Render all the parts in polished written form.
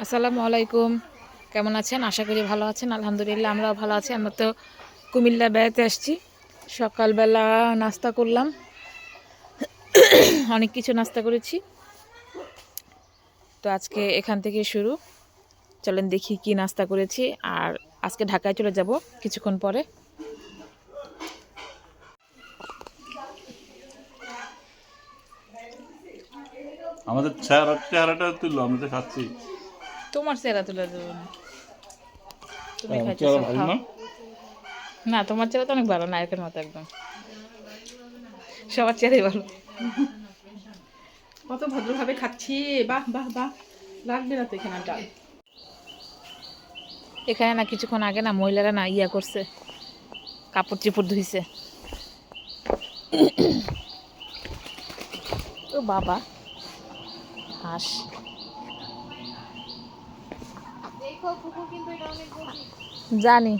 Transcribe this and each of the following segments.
আসসালামু আলাইকুম। কেমন আছেন? আশা করি ভালো আছেন। আলহামদুলিল্লাহ আমরাও ভালো আছি। আমরা তো কুমিল্লা বেড়াতে আসছি। সকালবেলা নাস্তা করলাম, অনেক কিছু নাস্তা করেছি। তো আজকে এখান থেকে শুরু। চলেন দেখি কি নাস্তা করেছি। আর আজকে ঢাকায় চলে যাব কিছুক্ষণ পরে। আমাদের চেহারাটা তুললো, আমি তো খাচ্ছি। তোমার চেহারা তুলে দেবো না, তুমি চেহারা খাইতেছো, ভালো খাও। না? না, তোমার চেহারা তো অনেক ভালো, নায়কের মতো একদম। সবার চেহারাই ভালো। কত ভদ্রভাবে খাচ্ছি। বাহ বাহ বাহ, লাগবে না তো এখানে আর ডাল। এখানে না কিছুক্ষণ আগে না মহিলারা না ইয়া করছে, কাপড় চোপড় ধুইছে। ও বাবা, হাঁস। জানি।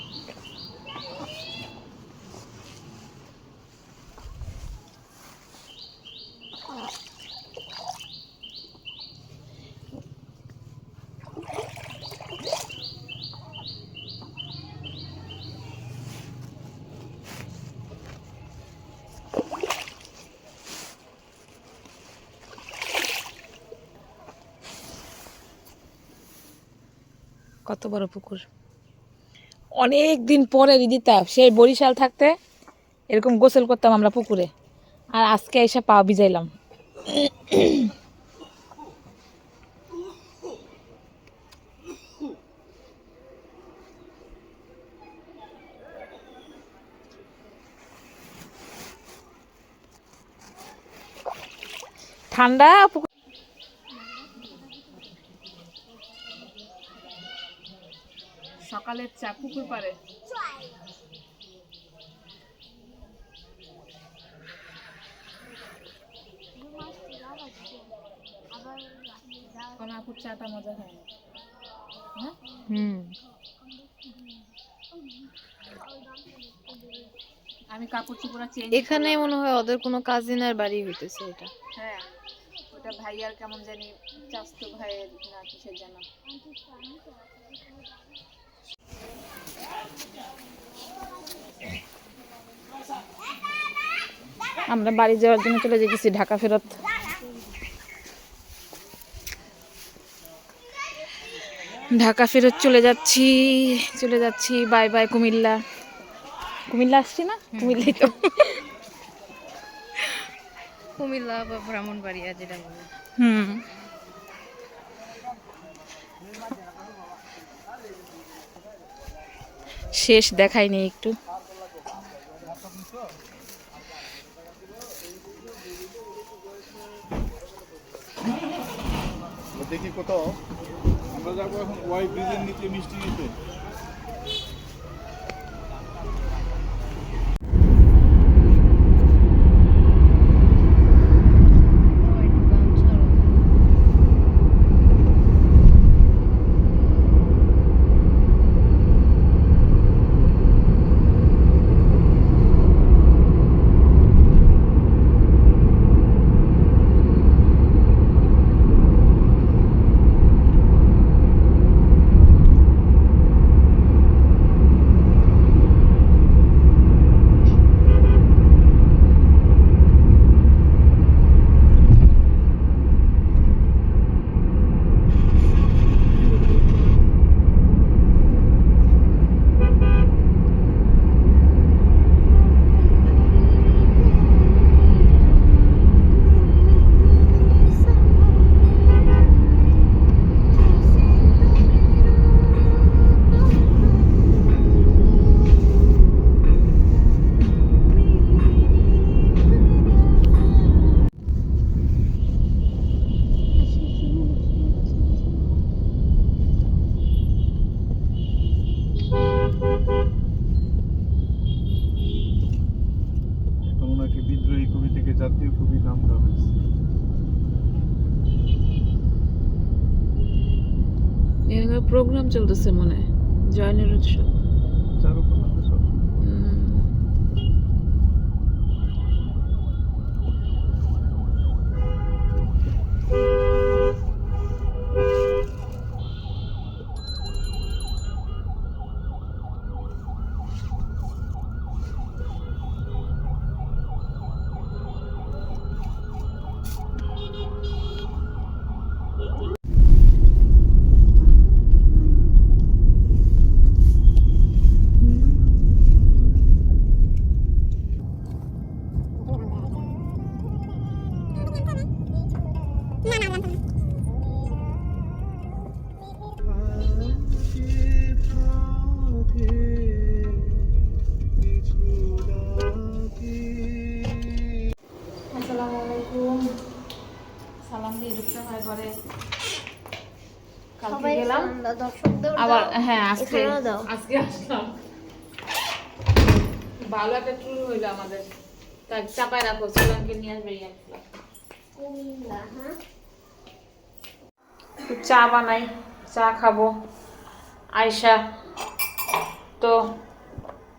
কত বড় পুকুর! অনেক দিন পরে রিদিতা সেই বরিশাল থাকতে এরকম গোসল করতাম আমরা পুকুরে, আর আজকে এসে পা ভিজাইলাম। ঠান্ডা পুকুর। সকালের চা পুকুর পাড়ে। কোনো আপুর চাটা মজা হয় না। হ্যাঁ? আমি কাপড় চোপড় চেঞ্জ এখানে মনে হয় ওদের কোনো কাজিনের বাড়ি হইতেছে এটা। হ্যাঁ, ওটা ভাইয়ার কেমন জানি চাস্তো ভাইয়ের না কিসের জানা। আমরা বাড়ি যাওয়ার জন্য চলে যেতেছি ঢাকা ফেরত। ঢাকা ফেরত চলে যাচ্ছি। Bye bye Comilla. কুমিল্লা আসছি না, কুমিল্লাই তো। কুমিল্লা বা ব্রাহ্মণবাড়িয়া যেটা বলে। শেষ দেখায়নি একটু। দেখি কোথাও আমরা যাবো এখন ওয়াই ব্রিজের নিচে মিষ্টি নিতে। ওনাকে বিদ্রোহী কবি থেকে জাতীয় কবি নাম দেওয়া হয়েছে। এখানে প্রোগ্রাম চলতেছে মনে হয়, জয়নের উৎসব। চারুকলা সব আসসালামু আলাইকুম। সালাম দিয়ে ঢুকতে হয় ঘরে। কালকে গেলাম আবার, হ্যাঁ আজকে আজকে আসলাম। ভালো একটা ট্যুর হইলো আমাদের। তাই চাপায় রাখো, সোলানকে নিয়ে আসবে আসলাম। একটু চা বানাই, চা খাবো। আয়শা তো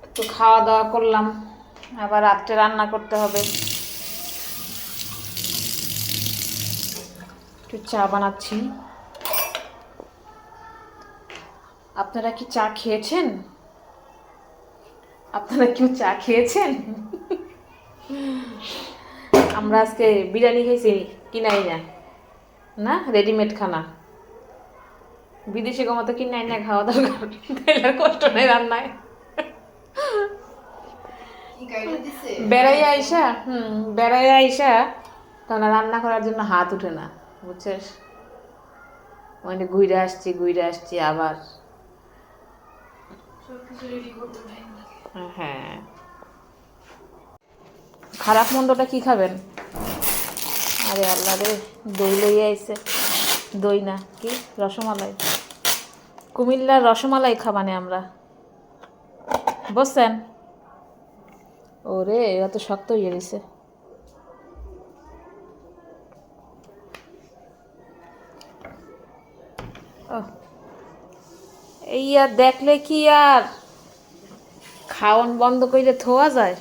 একটু খাওয়া দাওয়া করলাম, আবার রাত্রে রান্না করতে হবে। একটু চা বানাচ্ছি। আপনারা কি চা খেয়েছেন? আপনারা কেউ চা খেয়েছেন? আমরা আজকে বিরিয়ানি খাইছি, কিনাই না, না রেডিমেড খানা। বিদেশি গমতো কিনাই না খাওয়া দরকার, তাইলে আর কষ্ট নেই রান্নায়। বেড়াইয়া আইসা বেড়াইয়া আইসা তখন রান্না করার জন্য হাত উঠে না, বুঝছিস? মানে ঘুরে আসছি আবার। হ্যাঁ, খারাপ মন্দটা কি খাবেন? আরে আল্লাহ রে, দই লইয়া আইছে। দই না, কি রসমালাই, কুমিল্লার রসমালাই খাবানে আমরা, বুঝছেন? ওরে এত শক্ত হয়ে গেছে। এই আর দেখলে কি আর খাওয়ান বন্ধ করে থোয়া যায়?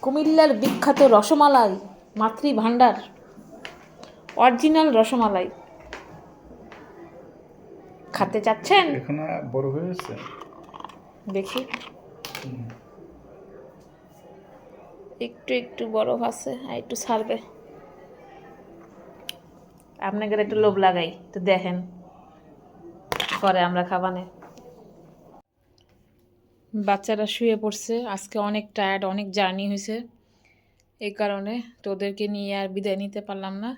কুমিল্লার বিখ্যাত রসমালাই, মাতৃ ভাণ্ডার, অরিজিনাল রসমালাই খেতে চাচ্ছেন? এখানে বড় হয়েছে দেখি, একটু একটু বরফ আছে, আর একটু ছাড়বে। আপনাকে একটু লোভ লাগাই, তো দেখেন, পরে আমরা খাবানে। বাচ্চারা শুয়ে পড়ছে, আজকে অনেক টায়ার্ড, অনেক জার্নি হয়েছে, এই কারণে তো ওদেরকে নিয়ে আর বিদায় নিতে পারলাম না।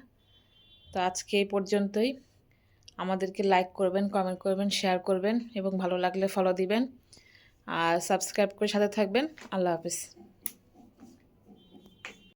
তো আজকে এই পর্যন্তই। আমাদেরকে লাইক করবেন, কমেন্ট করবেন, শেয়ার করবেন এবং ভালো লাগলে ফলো দিবেন আর সাবস্ক্রাইব করে সাথে থাকবেন। আল্লাহ হাফিজ।